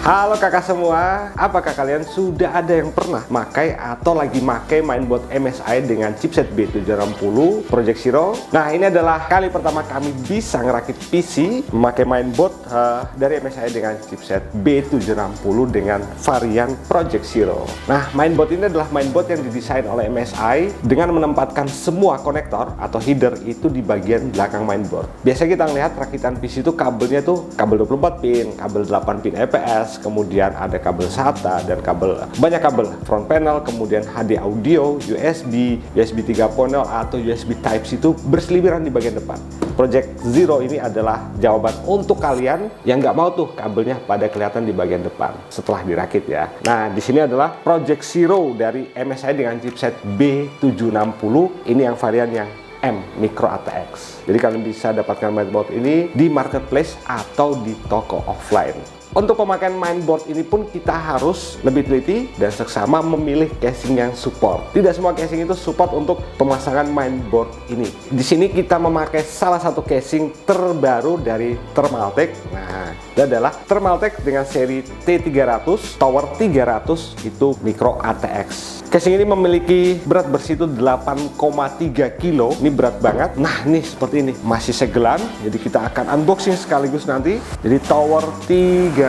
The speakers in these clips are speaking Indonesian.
Halo kakak semua, apakah kalian sudah ada yang pernah pakai atau lagi pakai mainboard MSI dengan chipset B760 Project Zero? Nah, ini adalah kali pertama kami bisa ngerakit PC memakai mainboard dari MSI dengan chipset B760 dengan varian Project Zero. Nah, mainboard ini adalah mainboard yang didesain oleh MSI dengan menempatkan semua konektor atau header itu di bagian belakang mainboard. Biasanya kita ngelihat rakitan PC itu kabelnya tuh kabel 24 pin, kabel 8 pin EPS, kemudian ada kabel SATA dan banyak kabel front panel, kemudian HD audio, USB 3.0 atau USB Type-C itu berseliweran di bagian depan. Project Zero ini adalah jawaban untuk kalian yang nggak mau tuh kabelnya pada kelihatan di bagian depan setelah dirakit ya. Nah, di sini adalah Project Zero dari MSI dengan chipset B760. Ini yang varian yang M Micro ATX. Jadi kalian bisa dapatkan mainboard ini di marketplace atau di toko offline. Untuk pemakaian mainboard ini pun kita harus lebih teliti dan seksama memilih casing yang support. Tidak semua casing itu support untuk pemasangan mainboard ini. Di sini kita memakai salah satu casing terbaru dari Thermaltake. Nah, itu adalah Thermaltake dengan seri T300 Tower 300 itu Micro ATX. Casing ini memiliki berat bersih itu 8,3 kilo. Ini berat banget. Nah, ini seperti ini. Masih segelan. Jadi kita akan unboxing sekaligus nanti. Jadi Tower 300.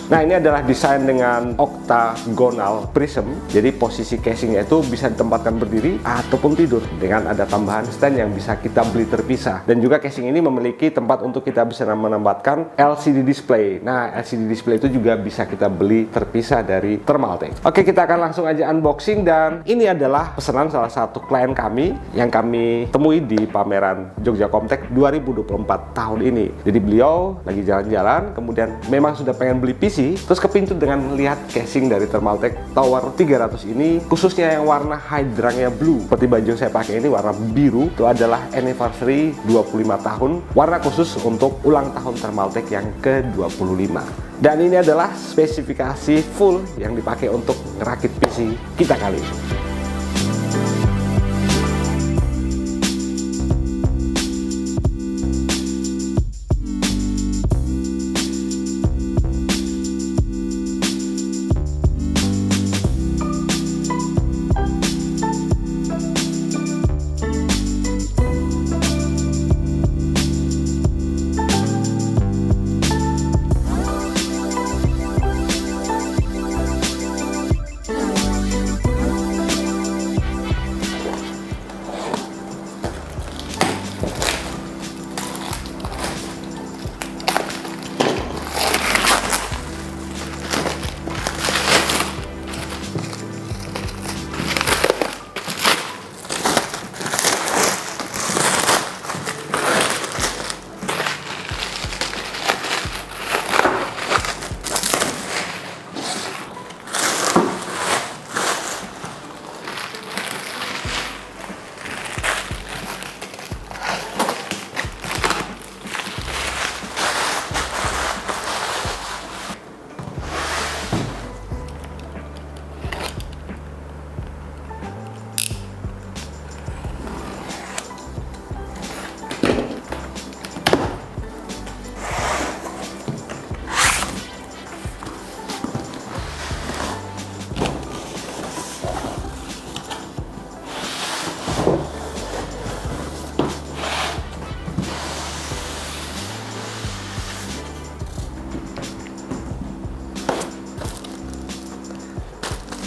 Nah, ini adalah desain dengan octagonal prism. Jadi posisi casingnya itu bisa ditempatkan berdiri ataupun tidur dengan ada tambahan stand yang bisa kita beli terpisah. Dan juga casing ini memiliki tempat untuk kita bisa menempatkan LCD display. Nah, LCD display itu juga bisa kita beli terpisah dari Thermaltake. Oke, kita akan langsung aja unboxing. Dan ini adalah pesanan salah satu klien kami yang kami temui di pameran Jogja Comtech 2024 tahun ini. Jadi beliau lagi jalan-jalan, kemudian memang sudah pengen beli PC, terus kepincut dengan lihat casing dari Thermaltake Tower 300 ini, khususnya yang warna hydrangnya blue. Seperti baju yang saya pakai ini warna biru, itu adalah anniversary 25 tahun, warna khusus untuk ulang tahun Thermaltake yang ke-25. Dan ini adalah spesifikasi full yang dipakai untuk ngerakit PC kita kali ini.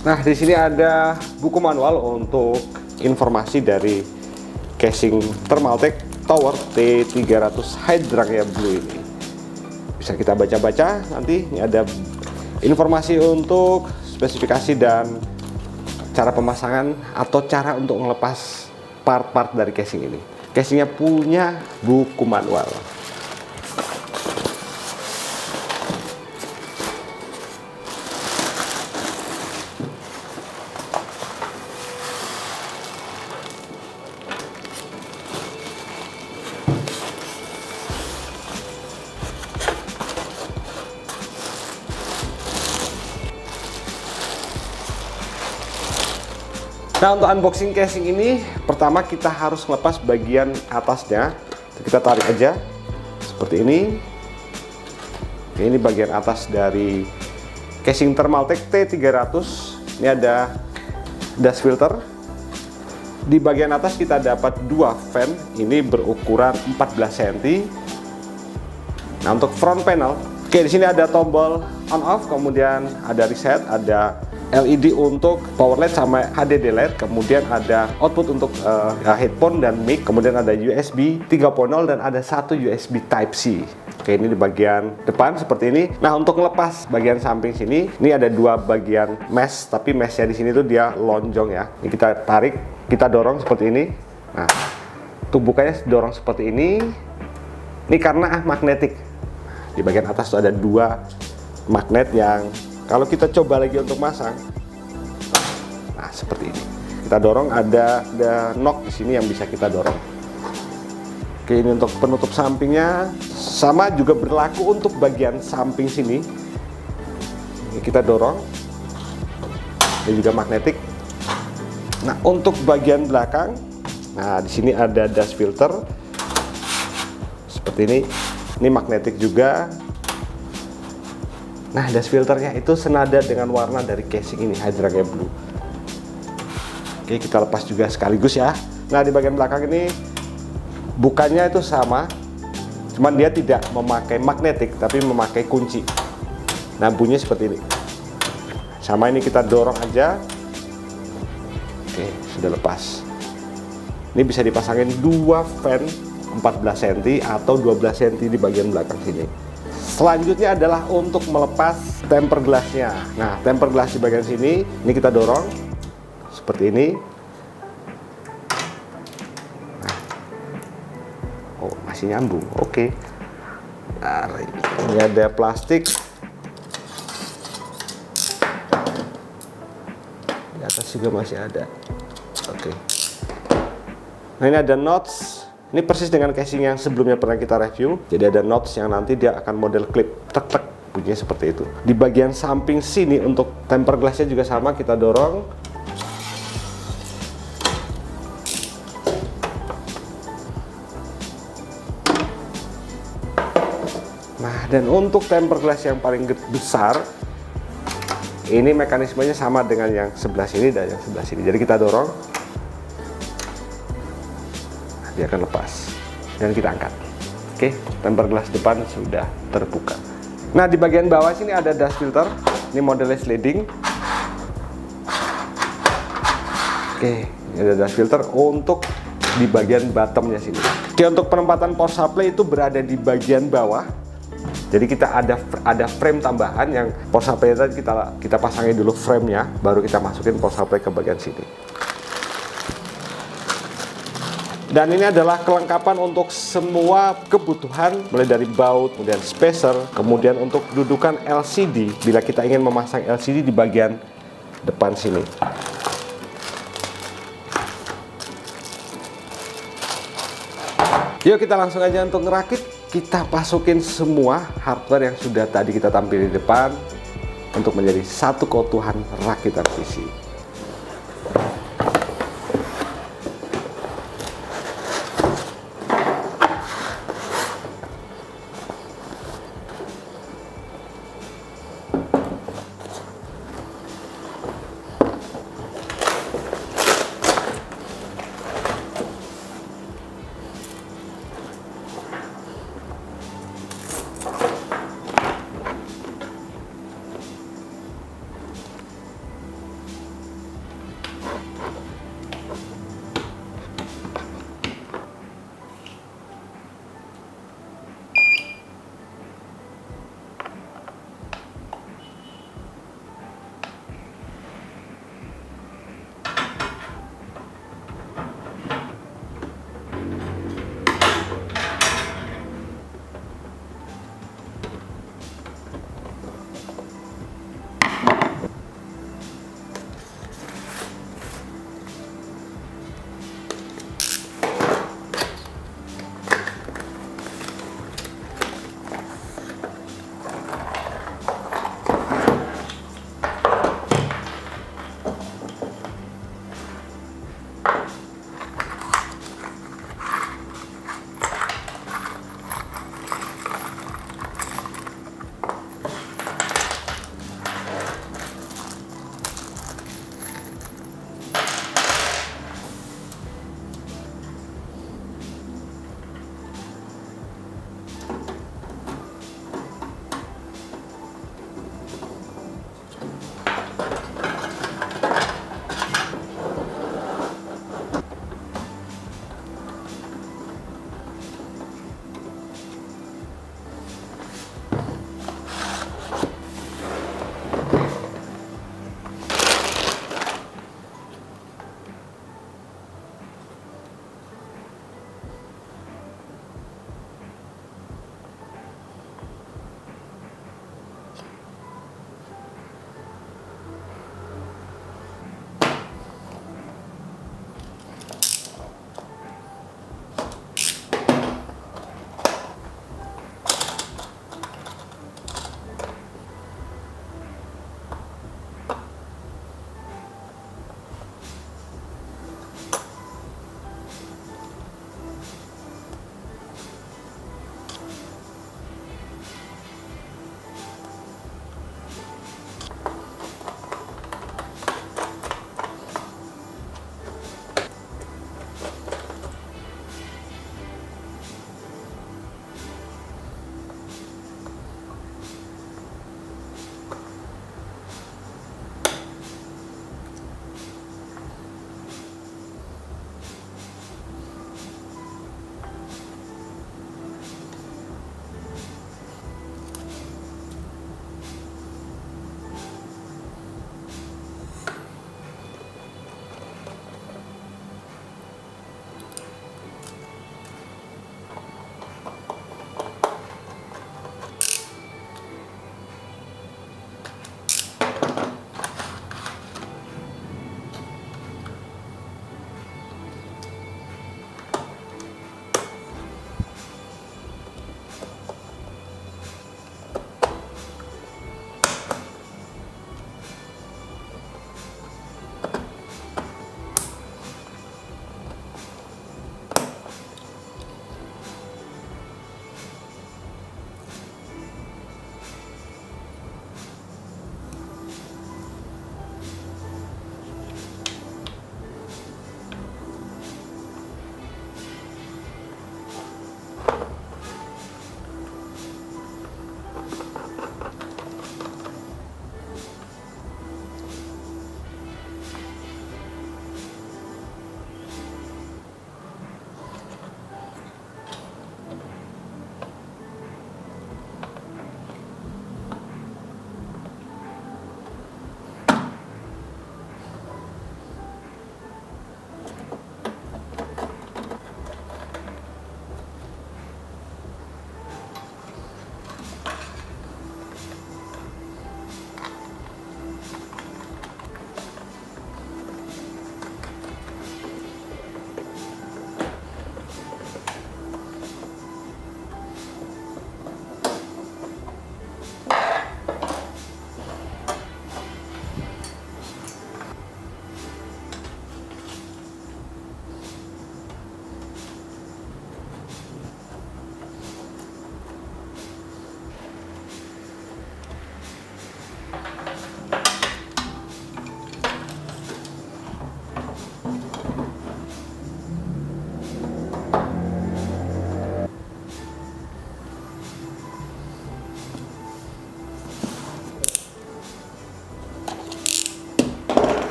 Nah, di sini ada buku manual untuk informasi dari casing Thermaltake Tower T300 hydrangnya blue ini. Bisa kita baca-baca nanti. Ini ada informasi untuk spesifikasi dan cara pemasangan atau cara untuk melepas part-part dari casing ini. Casingnya punya buku manual. Nah, untuk unboxing casing ini, pertama kita harus melepas bagian atasnya. Kita tarik aja seperti ini. Ini bagian atas dari casing Thermaltake T300. Ini ada dust filter. Di bagian atas kita dapat dua fan, ini berukuran 14 cm. Nah, untuk front panel, oke, di sini ada tombol on off, kemudian ada reset, ada LED untuk power LED sama HDD LED, kemudian ada output untuk headphone dan mic, kemudian ada USB 3.0 dan ada satu USB Type C. Oke, ini di bagian depan seperti ini. Nah, untuk ngelepas bagian samping sini, ini ada dua bagian mesh, tapi meshnya di sini tuh dia lonjong ya. Ini kita tarik, kita dorong seperti ini. Nah, tumbukannya dorong seperti ini. Ini karena magnetik. Di bagian atas tuh ada dua magnet yang kalau kita coba lagi untuk masang, nah seperti ini. Kita dorong, ada knob di sini yang bisa kita dorong. Oke, ini untuk penutup sampingnya. Sama juga berlaku untuk bagian samping sini. Ini kita dorong. Ini juga magnetik. Nah, untuk bagian belakang, nah di sini ada dust filter. Seperti ini. Ini magnetik juga. Nah, dust filternya itu senada dengan warna dari casing ini, Hydrangea Blue. Oke, kita lepas juga sekaligus ya. Nah, di bagian belakang ini bukannya itu sama, cuman dia tidak memakai magnetik, tapi memakai kunci. Nah, bunyinya seperti ini. Sama ini kita dorong aja. Oke, sudah lepas. Ini bisa dipasangin dua fan 14 cm atau 12 cm di bagian belakang sini. Selanjutnya adalah untuk melepas temper glassnya. Nah, temper glass di bagian sini, ini kita dorong seperti ini. Nah. Oh, masih nyambung. Oke. Nah, ini ada plastik. Di atas juga masih ada. Oke. Nah, ini ada notch. Ini persis dengan casing yang sebelumnya pernah kita review. Jadi ada notch yang nanti dia akan model clip, tek-tek, bunyinya seperti itu. Di bagian samping sini untuk temper glassnya juga sama, kita dorong. Nah, dan untuk temper glass yang paling besar, ini mekanismenya sama dengan yang sebelah sini dan yang sebelah sini. Jadi kita dorong. Dia akan lepas dan kita angkat. Oke, temper glass depan sudah terbuka. Nah, di bagian bawah sini ada dust filter. Ini modelnya sliding. Oke, ini ada dust filter untuk di bagian bottomnya sini. Oke, untuk penempatan power supply itu berada di bagian bawah. Jadi kita ada frame tambahan yang power supply tadi kita pasangin dulu frame-nya, baru kita masukin power supply ke bagian sini. Dan ini adalah kelengkapan untuk semua kebutuhan, mulai dari baut, kemudian spacer, kemudian untuk dudukan LCD bila kita ingin memasang LCD di bagian depan sini. Yuk kita langsung aja untuk ngerakit. Kita masukin semua hardware yang sudah tadi kita tampilin di depan untuk menjadi satu keutuhan rakitan PC.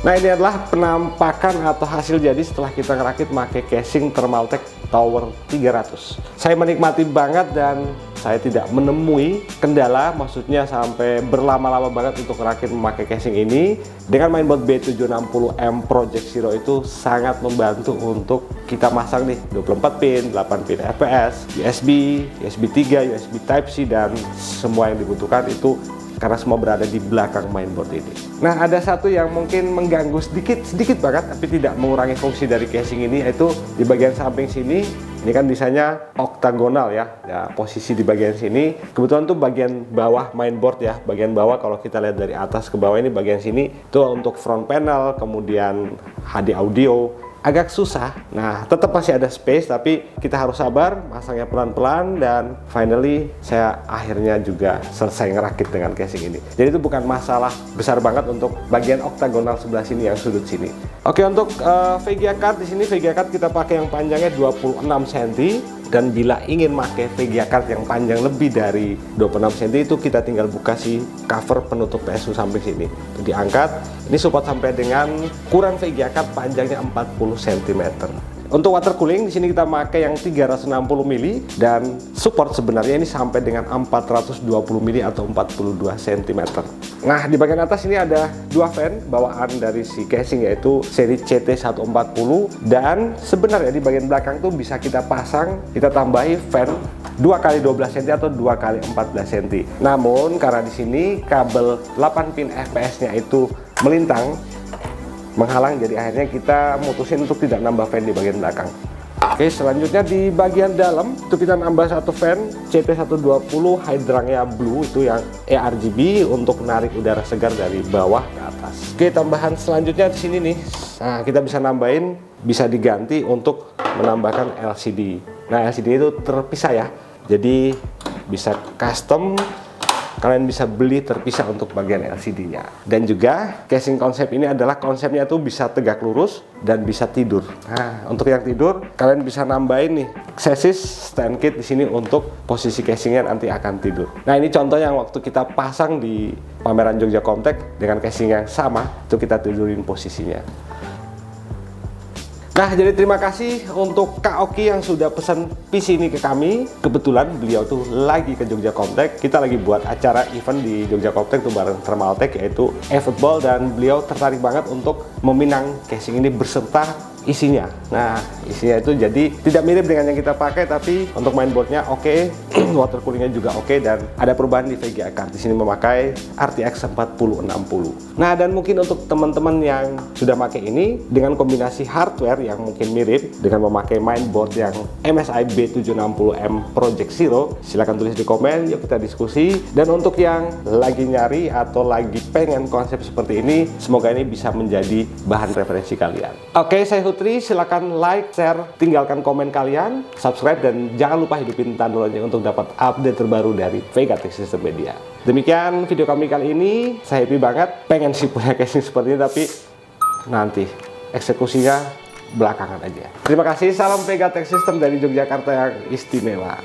Nah, ini adalah penampakan atau hasil jadi setelah kita ngerakit pakai casing Thermaltake Tower 300. Saya menikmati banget dan saya tidak menemui kendala, maksudnya sampai berlama-lama banget untuk ngerakit memakai casing ini. Dengan mainboard B760M Project Zero itu sangat membantu untuk kita masang nih 24 pin, 8 pin FPS, USB, USB 3, USB Type-C, dan semua yang dibutuhkan itu karena semua berada di belakang mainboard ini. Nah, ada satu yang mungkin mengganggu sedikit banget, tapi tidak mengurangi fungsi dari casing ini, yaitu di bagian samping sini. Ini kan desainnya oktagonal ya, posisi di bagian sini. Kebetulan tuh bagian bawah mainboard ya, bagian bawah kalau kita lihat dari atas ke bawah ini bagian sini itu untuk front panel, kemudian HD audio. Agak susah. Nah, tetap masih ada space, tapi kita harus sabar, masangnya pelan-pelan, dan finally saya akhirnya juga selesai ngerakit dengan casing ini. Jadi itu bukan masalah besar banget untuk bagian oktagonal sebelah sini yang sudut sini. Oke, untuk VGA card di sini VGA card kita pakai yang panjangnya 26 cm, dan bila ingin pakai VGA card yang panjang lebih dari 26 cm itu kita tinggal buka si cover penutup PSU samping sini. Itu diangkat. Ini support sampai dengan ukuran VGA card panjangnya 40 cm. Untuk water cooling di sini kita pakai yang 360 mili, dan support sebenarnya ini sampai dengan 420 mili atau 42 cm. Nah, di bagian atas ini ada dua fan bawaan dari si casing, yaitu seri CT140, dan sebenarnya di bagian belakang tuh bisa kita pasang, kita tambahi fan 2x12 cm atau 2x14 cm. Namun karena di sini kabel 8 pin FPS-nya itu melintang, menghalang, jadi akhirnya kita mutusin untuk tidak nambah fan di bagian belakang. Oke, selanjutnya di bagian dalam itu kita nambah satu fan CT120 hydrangnya blue, itu yang ARGB untuk menarik udara segar dari bawah ke atas. Oke, tambahan selanjutnya di sini nih. Nah, kita bisa nambahin, bisa diganti untuk menambahkan LCD. Nah, LCD itu terpisah ya. Jadi bisa custom, kalian bisa beli terpisah untuk bagian LCD-nya. Dan juga casing konsep ini adalah konsepnya tuh bisa tegak lurus dan bisa tidur. Nah, untuk yang tidur kalian bisa nambahin nih chassis stand kit di sini untuk posisi casingnya nanti akan tidur. Nah, ini contoh yang waktu kita pasang di pameran Jogja Comtech dengan casing yang sama, itu kita tidurin posisinya. Nah, jadi terima kasih untuk Kak Oki yang sudah pesan PC ini ke kami. Kebetulan beliau tuh lagi ke Jogja Comtech. Kita lagi buat acara event di Jogja Comtech tuh bareng Thermaltake, yaitu eFootball, dan beliau tertarik banget untuk meminang casing ini berserta isinya. Nah, isinya itu jadi tidak mirip dengan yang kita pakai, tapi untuk mainboardnya oke, water coolingnya juga oke, dan ada perubahan di VGA card. Di sini memakai RTX 4060. Nah, dan mungkin untuk teman-teman yang sudah pakai ini dengan kombinasi hardware yang mungkin mirip dengan memakai mainboard yang MSI B760M Project Zero, silahkan tulis di komen, yuk kita diskusi. Dan untuk yang lagi nyari atau lagi pengen konsep seperti ini, semoga ini bisa menjadi bahan referensi kalian. Oke, saya Hutri, silakan like, share, tinggalkan komen kalian, subscribe, dan jangan lupa hidupin tanda lonceng untuk dapat update terbaru dari Vega Tech System Media. Demikian video kami kali ini. Saya happy banget, pengen sih punya casing seperti ini, tapi nanti eksekusinya belakangan aja. Terima kasih, salam Vega Tech System dari Yogyakarta yang istimewa.